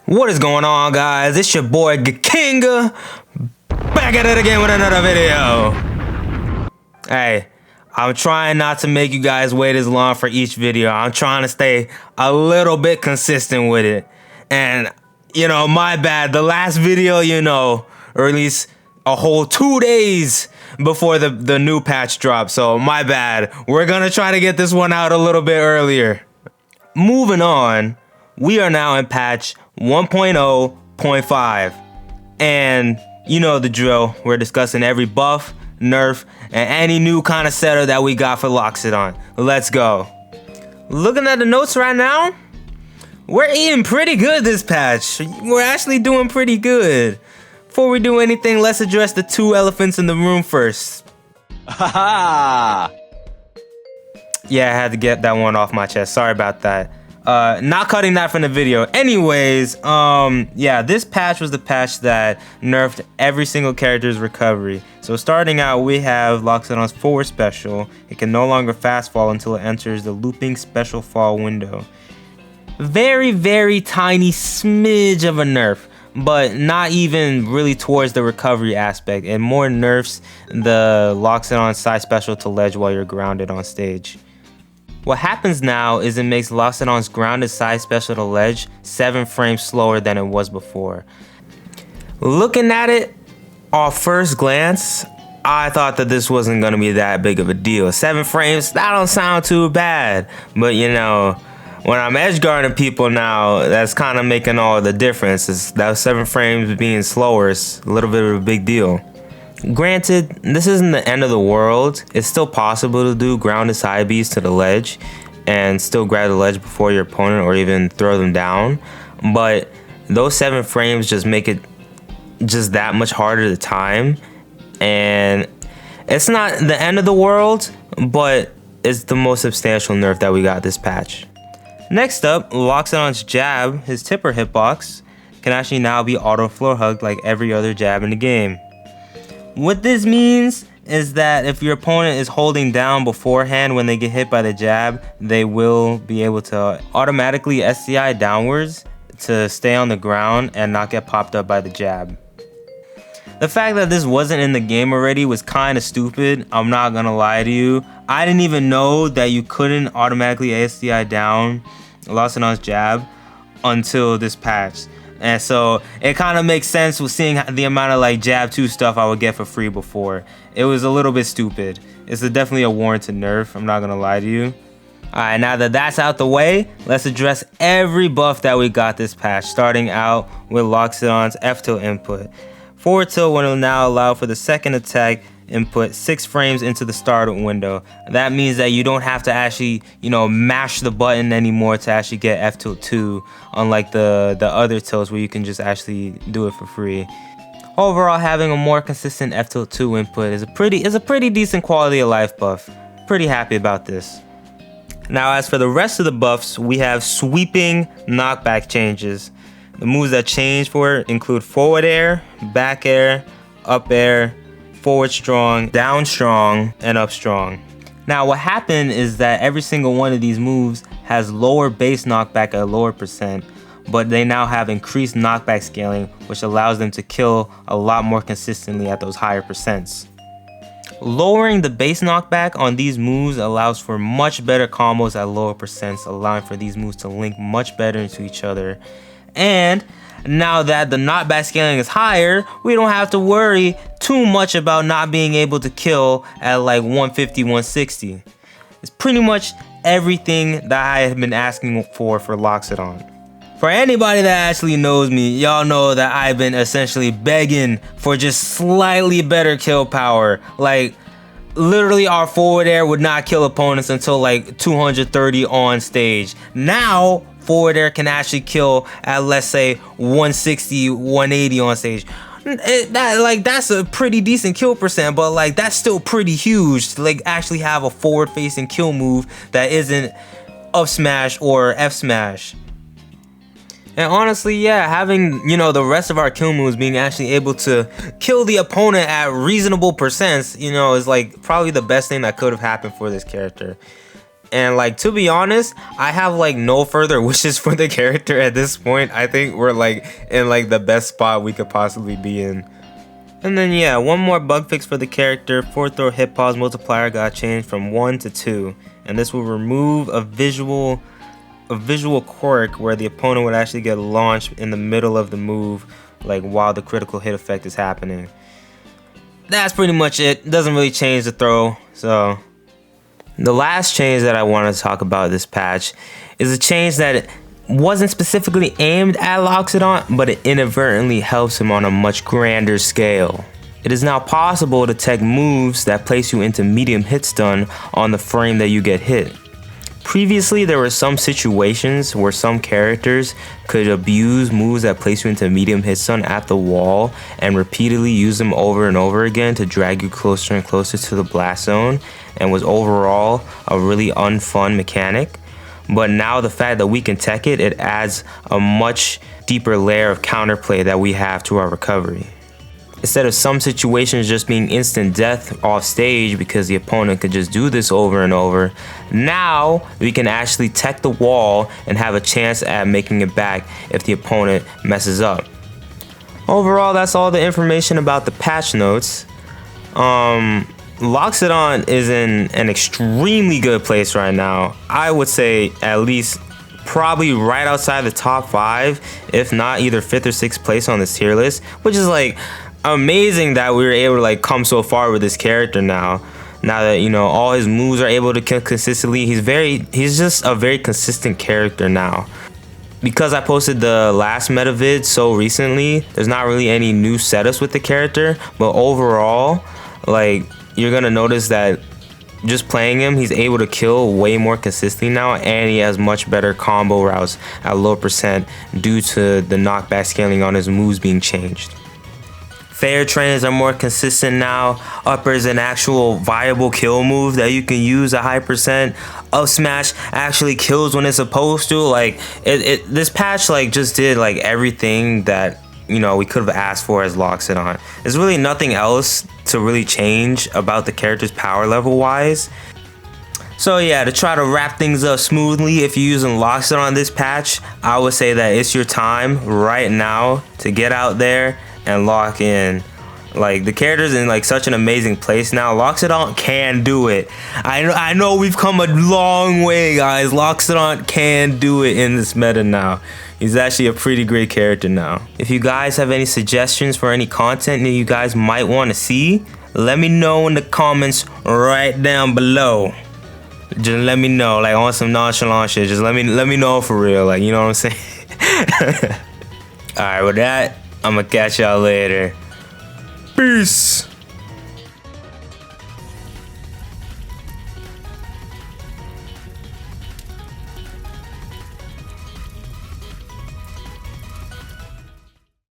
What is going on, guys? It's your boy Kinga, back at it again with another video. Hey, I'm trying not to make you guys wait as long for each video. I'm trying to stay a little bit consistent with it. And, you know, my bad. The last video, or at least a whole 2 days before the new patch dropped. So, my bad. We're gonna try to get this one out a little bit earlier. Moving on, we are now in patch 1.0.5. And you know the drill. We're discussing every buff, nerf, and any new kind of setup that we got for Loxodont. Let's go. Looking at the notes right now, we're eating pretty good this patch. We're actually doing pretty good. Before we do anything, let's address the two elephants in the room first. Haha. Yeah, I had to get that one off my chest. Sorry about that. Not cutting that from the video. Anyways, yeah, this patch was the patch that nerfed every single character's recovery. So starting out, we have Loxodont's forward special. It can no longer fast fall until it enters the looping special fall window. Very, very tiny smidge of a nerf, but not even really towards the recovery aspect. It more nerfs the Loxodont side special to ledge while you're grounded on stage. What happens now is it makes Loxodont's grounded side special to ledge 7 frames slower than it was before. Looking at it off first glance, I thought that this wasn't going to be that big of a deal. 7 frames, that don't sound too bad. But you know, when I'm edge guarding people now, that's kind of making all the difference. Is that 7 frames being slower is a little bit of a big deal. Granted, this isn't the end of the world. It's still possible to do grounded side Bs to the ledge and still grab the ledge before your opponent or even throw them down. But those 7 frames just make it just that much harder to time. And it's not the end of the world, but it's the most substantial nerf that we got this patch. Next up, Loxodont's jab, his tipper hitbox, can actually now be auto floor hugged like every other jab in the game. What this means is that if your opponent is holding down beforehand when they get hit by the jab, they will be able to automatically SCI downwards to stay on the ground and not get popped up by the jab. The fact that this wasn't in the game already was kind of stupid. I'm not gonna lie to you. I didn't even know that you couldn't automatically SCI down Loxodont's jab until this patch. And so it kind of makes sense with seeing the amount of like jab 2 stuff I would get for free before. It was a little bit stupid. It's definitely a warranted nerf, I'm not gonna lie to you. Alright, now that that's out the way, let's address every buff that we got this patch, starting out with Loxodont's F tilt input. Forward tilt will now allow for the second attack input 6 frames into the start window. That means that you don't have to actually, mash the button anymore to actually get F tilt 2, unlike the other tilts where you can just actually do it for free. Overall, having a more consistent F tilt 2 input is a pretty decent quality of life buff. Pretty happy about this. Now, as for the rest of the buffs, we have sweeping knockback changes. The moves that change for it include forward air, back air, up air, forward strong, down strong, and up strong. Now what happened is that every single one of these moves has lower base knockback at a lower percent, but they now have increased knockback scaling, which allows them to kill a lot more consistently at those higher percents. Lowering the base knockback on these moves allows for much better combos at lower percents, allowing for these moves to link much better into each other. And now that the knockback scaling is higher, we don't have to worry too much about not being able to kill at like 150, 160. It's pretty much everything that I have been asking for Loxodont. For anybody that actually knows me, y'all know that I've been essentially begging for just slightly better kill power. Like, literally our forward air would not kill opponents until like 230 on stage. Now, forward air can actually kill at, let's say, 160, 180 on stage. That's a pretty decent kill percent, but like that's still pretty huge to like actually have a forward facing kill move that isn't up smash or F smash. And honestly, yeah, having, the rest of our kill moves being actually able to kill the opponent at reasonable percents, is like probably the best thing that could have happened for this character. And like, to be honest, I have like no further wishes for the character at this point. I think we're like in like the best spot we could possibly be in. And then yeah, one more bug fix for the character. 4th throw hit pause multiplier got changed from 1 to 2, and this will remove a visual quirk where the opponent would actually get launched in the middle of the move, like while the critical hit effect is happening. That's pretty much it. Doesn't really change the throw. So the last change that I want to talk about this patch is a change that wasn't specifically aimed at Loxodont, but it inadvertently helps him on a much grander scale. It is now possible to tech moves that place you into medium hitstun on the frame that you get hit. Previously, there were some situations where some characters could abuse moves that place you into medium hitstun at the wall and repeatedly use them over and over again to drag you closer and closer to the blast zone, and was overall a really unfun mechanic. But now the fact that we can tech it, it adds a much deeper layer of counterplay that we have to our recovery. Instead of some situations just being instant death off stage because the opponent could just do this over and over, now we can actually tech the wall and have a chance at making it back if the opponent messes up. Overall, that's all the information about the patch notes. Loxodont is in an extremely good place right now. I would say at least probably right outside the top 5, if not either 5th or 6th place on this tier list, which is like amazing that we were able to like come so far with this character now that, you know, all his moves are able to kill consistently. He's just a very consistent character now. Because I posted the last meta vid so recently, there's not really any new setups with the character, but overall, like, you're gonna notice that just playing him, he's able to kill way more consistently now, and he has much better combo routes at low percent due to the knockback scaling on his moves being changed. Fair trains are more consistent now. Upper is an actual viable kill move that you can use at high percent. Up smash actually kills when it's supposed to. Like this patch like just did like everything that, you know, we could have asked for as Loxodont. There's really nothing else to really change about the character's power level wise. So yeah, to try to wrap things up smoothly, if you're using Loxodont this patch, I would say that it's your time right now to get out there and lock in. Like, the character's in like such an amazing place now. Loxodont can do it. I know we've come a long way, guys. Loxodont can do it in this meta now. He's actually a pretty great character now. If you guys have any suggestions for any content that you guys might want to see, let me know in the comments right down below. Just let me know, like on some nonchalant shit. Just let me know for real, like, you know what I'm saying? Alright, with that, I'm gonna catch y'all later. Peace.